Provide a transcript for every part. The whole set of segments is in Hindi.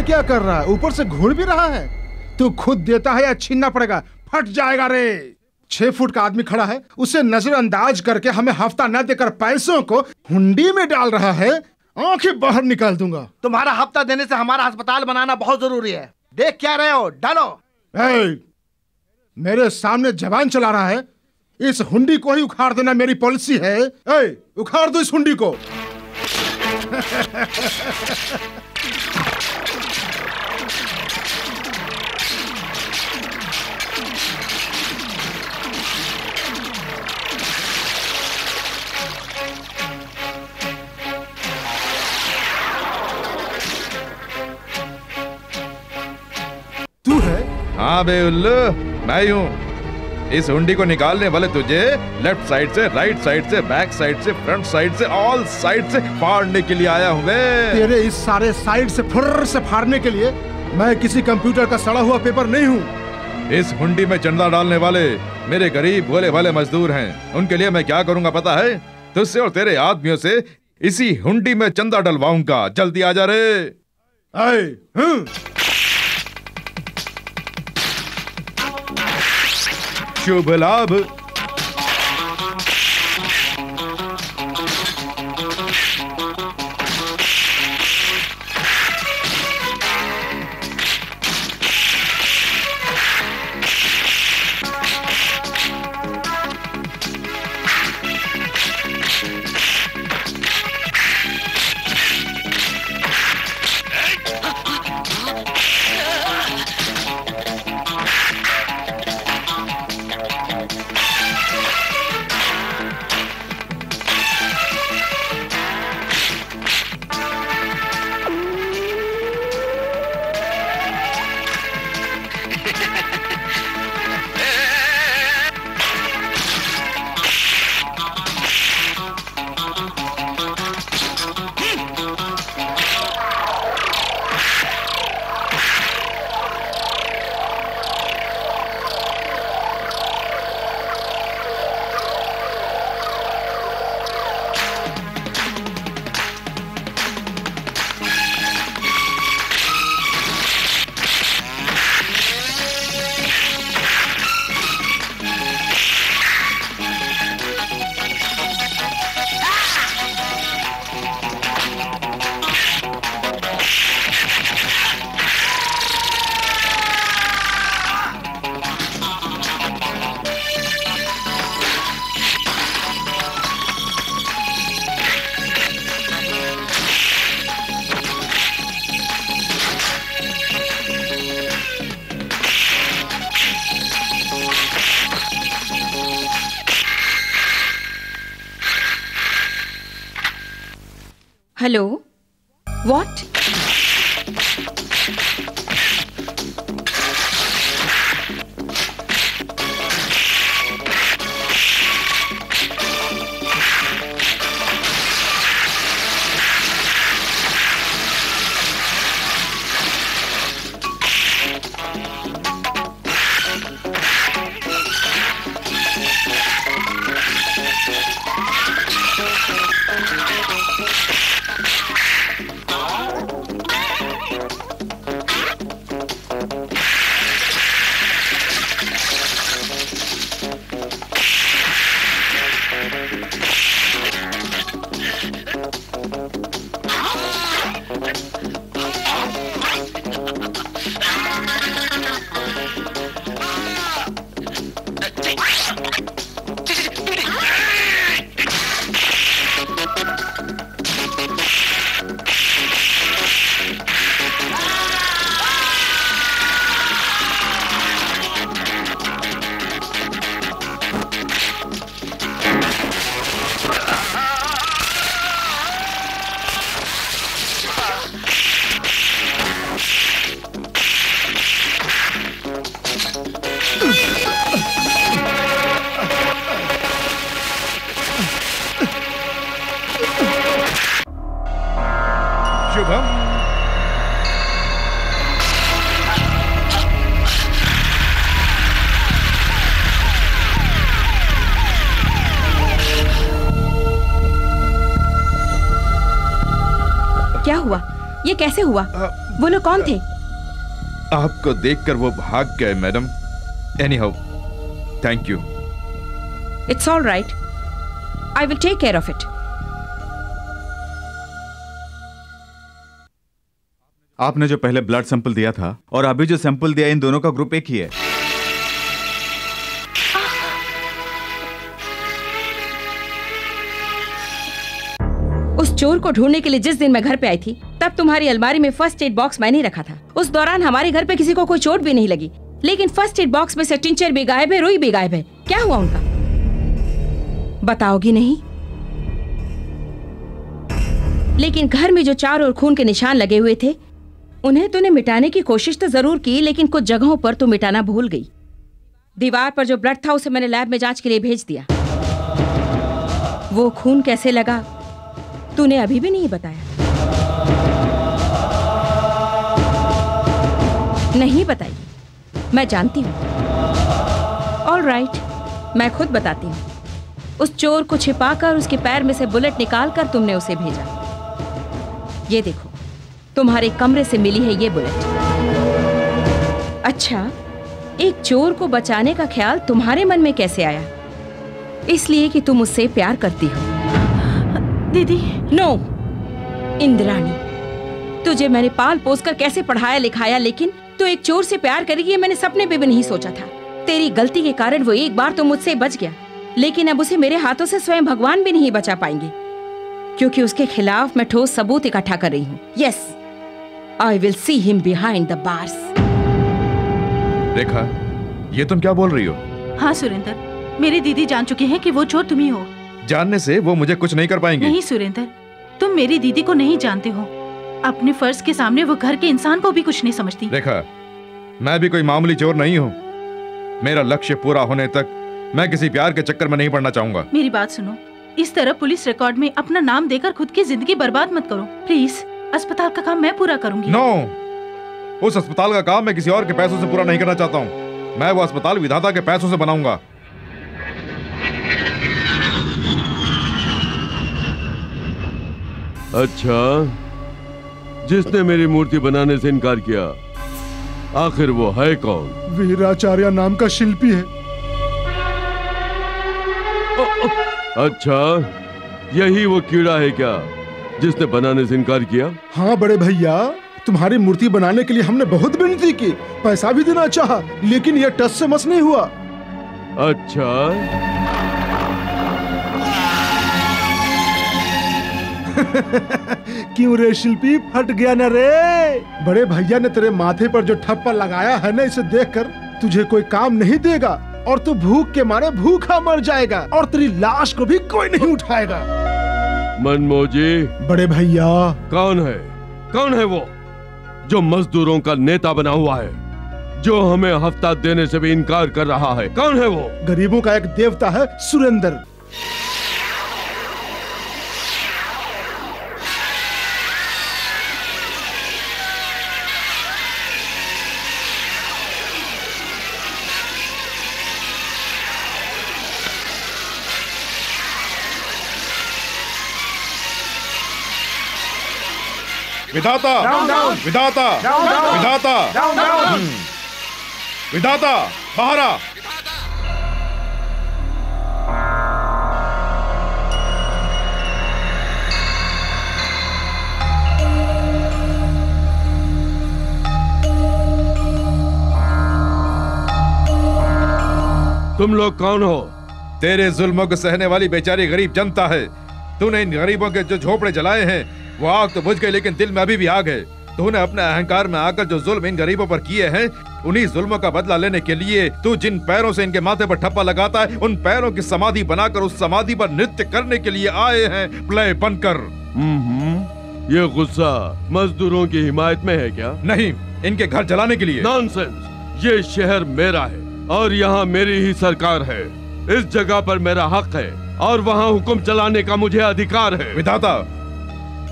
ये क्या कर रहा है? ऊपर से घूर भी रहा है। तू खुद देता है या छीनना पड़ेगा? फट जाएगा रे। 6 फुट का आदमी खड़ा है, उसे नजरअंदाज करके हमें हफ्ता न देकर पैसों को हुंडी में डाल रहा है। आंखें बाहर निकाल दूंगा। तुम्हारा हफ्ता देने से हमारा अस्पताल बनाना बहुत जरूरी है। देख क्या रहे हो? डालो। मेरे सामने जबान चला रहा है। इस हुंडी को ही उखाड़ देना मेरी पॉलिसी है। उखाड़ दो इस हुंडी को। तू है? हाँ बे उल्लू, मैं ही हूँ। इस हुंडी को निकालने वाले तुझे लेफ्ट साइड से, राइट साइड से, बैक साइड से, फ्रंट साइड से, ऑल साइड से फाड़ने के लिए आया हूँ मैं। तेरे इस सारे साइड से फुर्र से फाड़ने के लिए मैं किसी कंप्यूटर का सड़ा हुआ पेपर नहीं हूँ। इस हुंडी में चंदा डालने वाले मेरे गरीब भोले भाले मजदूर हैं। उनके लिए मैं क्या करूँगा पता है? तुझसे और तेरे आदमियों से इसी हुंडी में चंदा डलवाऊंगा। जल्दी आ जा रे। शुभ लाभ। Hello, what? शुभम। क्या हुआ? ये कैसे हुआ? वो लोग कौन थे? आपको देखकर वो भाग गए madam. Anyhow, thank you. It's all right, I will take care of it. आपने जो पहले ब्लड सैंपल दिया था और अभी जो सैंपल दिया, इन दोनों का ग्रुप एक ही है। उस चोर को ढूंढने के लिए जिस दिन मैं घर पे आई थी, तब तुम्हारी अलमारी में फर्स्ट एड बॉक्स मैंने रखा था। उस दौरान हमारे घर पे किसी को कोई चोट भी नहीं लगी, लेकिन फर्स्ट एड बॉक्स में से टिंचर भी गायब है, रुई भी गायब है। क्या हुआ उनका? बताओगी नहीं? लेकिन घर में जो चारों ओर खून के निशान लगे हुए थे, उन्हें तूने मिटाने की कोशिश तो जरूर की, लेकिन कुछ जगहों पर तू मिटाना भूल गई। दीवार पर जो ब्लड था उसे मैंने लैब में जांच के लिए भेज दिया। वो खून कैसे लगा तूने अभी भी नहीं बताया। नहीं बताई, मैं जानती हूं। ऑल राइट, मैं खुद बताती हूं। उस चोर को छिपाकर उसके पैर में से बुलेट निकालकर तुमने उसे भेजा। ये देखो, तुम्हारे कमरे से मिली है ये बुलेट। अच्छा, एक चोर को बचाने का ख्याल तुम्हारे मन में कैसे आया? इसलिए कि तुम उससे प्यार करती हो। दीदी। नो इंद्राणी, तुझे मैंने पाल पोस कर कैसे पढ़ाया लिखाया, लेकिन तू एक चोर से प्यार करेगी ये मैंने सपने में भी नहीं सोचा था। तेरी गलती के कारण वो एक बार तो मुझसे बच गया, लेकिन अब उसे मेरे हाथों से स्वयं भगवान भी नहीं बचा पाएंगे, क्योंकि उसके खिलाफ मैं ठोस सबूत इकट्ठा कर रही हूँ। Yes, I will see him behind the bars. Rekha, ये तुम क्या बोल रही हो? हाँ सुरेंद्र, मेरी दीदी जान चुकी है कि वो चोर तुम ही हो। जानने से वो मुझे कुछ नहीं कर पाएंगे। नहीं सुरेंद्र, तुम मेरी दीदी को नहीं जानते हो। अपने फर्ज के सामने वो घर के इंसान को भी कुछ नहीं समझती। रेखा, मैं भी कोई मामूली चोर नहीं हूँ। मेरा लक्ष्य पूरा होने तक मैं किसी प्यार के चक्कर में नहीं पड़ना चाहूंगा। मेरी बात सुनो, इस तरह पुलिस रिकॉर्ड में अपना नाम देकर खुद की जिंदगी बर्बाद मत करो प्लीज। अस्पताल का काम मैं पूरा करूंगी। नो, उस अस्पताल का काम मैं किसी और के पैसों से पूरा नहीं करना चाहता हूँ। मैं वो अस्पताल विधाता के पैसों से बनाऊंगा। अच्छा, जिसने मेरी मूर्ति बनाने से इनकार किया, आखिर वो है कौन? वीराचार्य नाम का शिल्पी है। अच्छा, यही वो कीड़ा है क्या जिसने बनाने से इनकार किया? हाँ बड़े भैया, तुम्हारी मूर्ति बनाने के लिए हमने बहुत विनती की, पैसा भी देना चाहा, लेकिन यह टस से मस नहीं हुआ। अच्छा क्यों रे शिल्पी, फट गया न रे? बड़े भैया ने तेरे माथे पर जो ठप्पा लगाया है ना, इसे देखकर तुझे कोई काम नहीं देगा और तू भूख के मारे भूखा मर जाएगा और तेरी लाश को भी कोई नहीं उठाएगा। मनमोजी। बड़े भैया। कौन है? कौन है वो जो मजदूरों का नेता बना हुआ है, जो हमें हफ्ता देने से भी इनकार कर रहा है? कौन है वो? गरीबों का एक देवता है, सुरेंद्र। विधाता, विधाता, विधाता, विधाता, बाहर आ। तुम लोग कौन हो? तेरे जुल्मों को सहने वाली बेचारी गरीब जनता है। तूने इन गरीबों के जो झोपड़े जलाए हैं, वो आग तो बुझ गई, लेकिन दिल में अभी भी आग है। तूने अपने अहंकार में आकर जो जुल्म इन गरीबों पर किए हैं, उन्हीं जुल्मों का बदला लेने के लिए तू जिन पैरों से इनके माथे पर ठप्पा लगाता है, उन पैरों की समाधि बनाकर उस समाधि पर नृत्य करने के लिए आए हैं प्ले बनकर। ये गुस्सा मजदूरों की हिमायत में है क्या? नहीं, इनके घर जलाने के लिए। नॉनसेंस। ये शहर मेरा है और यहाँ मेरी ही सरकार है। इस जगह पर मेरा हक है और वहाँ हुक्म चलाने का मुझे अधिकार है। विधाता,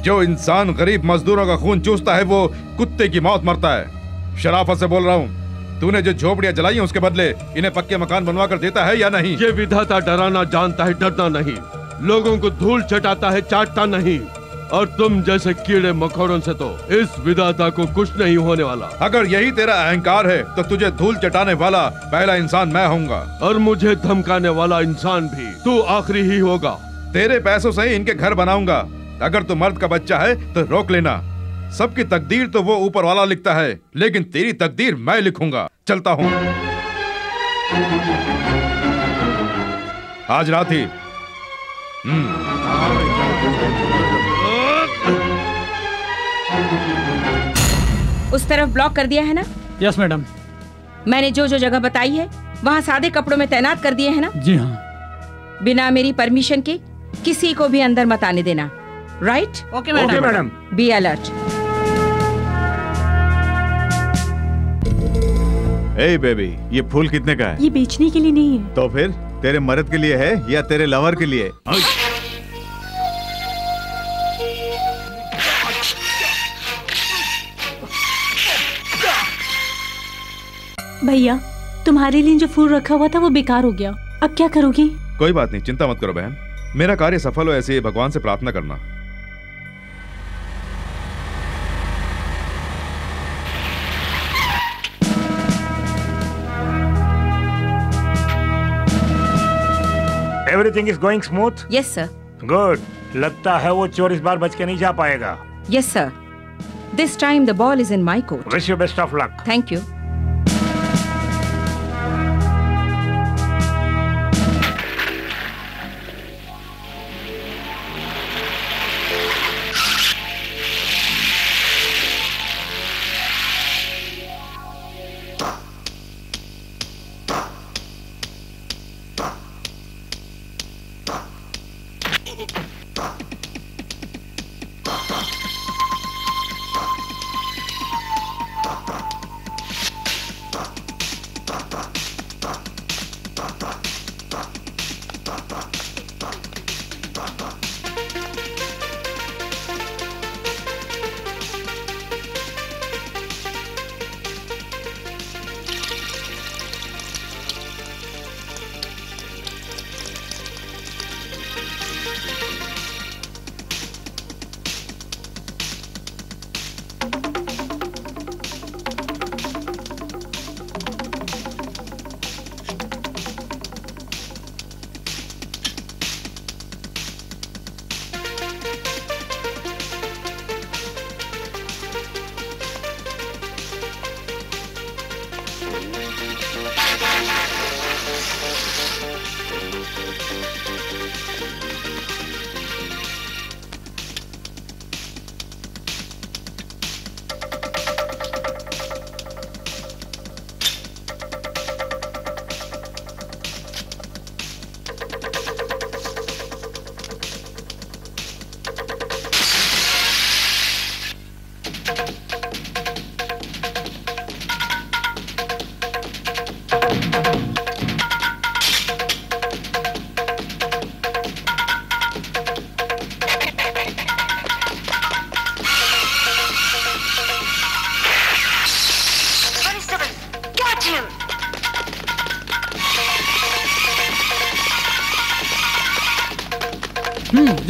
जो इंसान गरीब मजदूरों का खून चूसता है, वो कुत्ते की मौत मरता है। शराफत से बोल रहा हूँ, तूने जो झोपड़ियाँ जलाई हैं, उसके बदले इन्हें पक्के मकान बनवा कर देता है या नहीं? ये विधाता डराना जानता है, डरना नहीं। लोगों को धूल चटाता है, चाटता नहीं। और तुम जैसे कीड़े मकोड़ों से तो इस विधाता को कुछ नहीं होने वाला। अगर यही तेरा अहंकार है तो तुझे धूल चटाने वाला पहला इंसान मैं होऊंगा, और मुझे धमकाने वाला इंसान भी तू आखिरी ही होगा। तेरे पैसों से ही इनके घर बनाऊंगा। अगर तू मर्द का बच्चा है तो रोक लेना। सबकी तकदीर तो वो ऊपर वाला लिखता है, लेकिन तेरी तकदीर मैं लिखूंगा। चलता हूँ। आज रात ही। उस तरफ ब्लॉक कर दिया है ना? Yes madam. मैंने जो जो जगह बताई है वहाँ सादे कपड़ों में तैनात कर दिए है ना? जी हाँ। बिना मेरी परमिशन के किसी को भी अंदर मत आने देना। Right? Okay madam. Be alert. A baby, ये फूल कितने का है? ये बेचने के लिए नहीं है। तो फिर तेरे मर्द के लिए है या तेरे लवर के लिए? भैया, तुम्हारे लिए जो फूल रखा हुआ था वो बेकार हो गया, अब क्या करोगी? कोई बात नहीं, चिंता मत करो बहन। मेरा कार्य सफल हो ऐसे भगवान से प्रार्थना करना। Everything is going smooth? Yes sir. Good. लगता है वो चोर इस बार बच के नहीं जा पाएगा। Yes sir. This time the ball is in my court. Wish you best of luck. Thank you.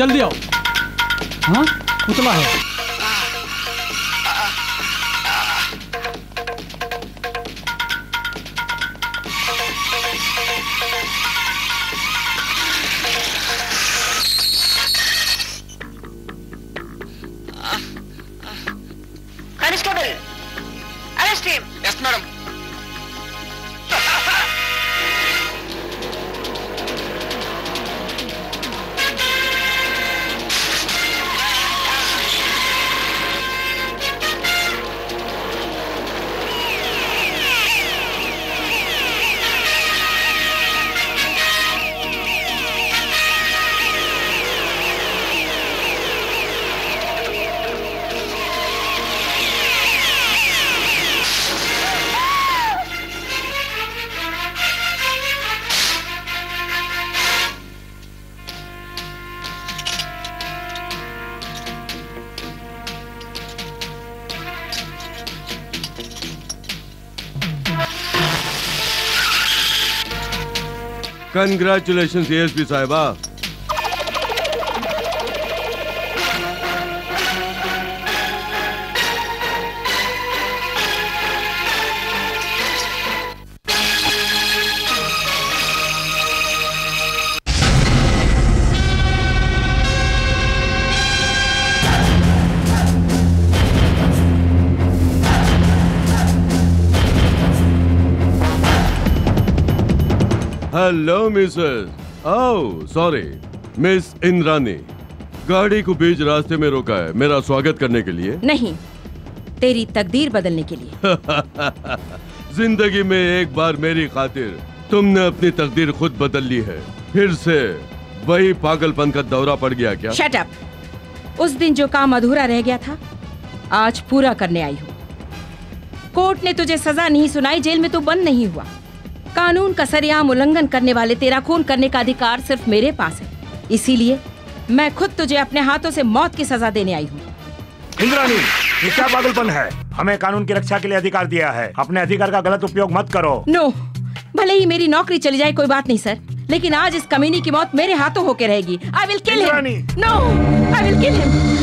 जल्दी आओ। हाँ, पुतला है। Constable, arrest him. Yes, madam. Congratulation ASP साहिबा। Hello Mrs. Oh sorry, miss Indrani. गाड़ी को बीच रास्ते में रोका है मेरा स्वागत करने के लिए? नहीं, तेरी तकदीर बदलने के लिए। जिंदगी में एक बार मेरी खातिर तुमने अपनी तकदीर खुद बदल ली है। फिर से वही पागलपन का दौरा पड़ गया क्या? Shut up. उस दिन जो काम अधूरा रह गया था आज पूरा करने आई हूँ। कोर्ट ने तुझे सजा नहीं सुनाई, जेल में तू बंद नहीं हुआ। कानून का सरेआम उल्लंघन करने वाले तेरा खून करने का अधिकार सिर्फ मेरे पास है। इसीलिए मैं खुद तुझे अपने हाथों से मौत की सजा देने आई हूँ। इंद्रानी, ये क्या पागलपन है? हमें कानून की रक्षा के लिए अधिकार दिया है, अपने अधिकार का गलत उपयोग मत करो। नो, भले ही मेरी नौकरी चली जाए कोई बात नहीं सर, लेकिन आज इस कमीनी की मौत मेरे हाथों होके रहेगी। I will kill him. No, I will kill him.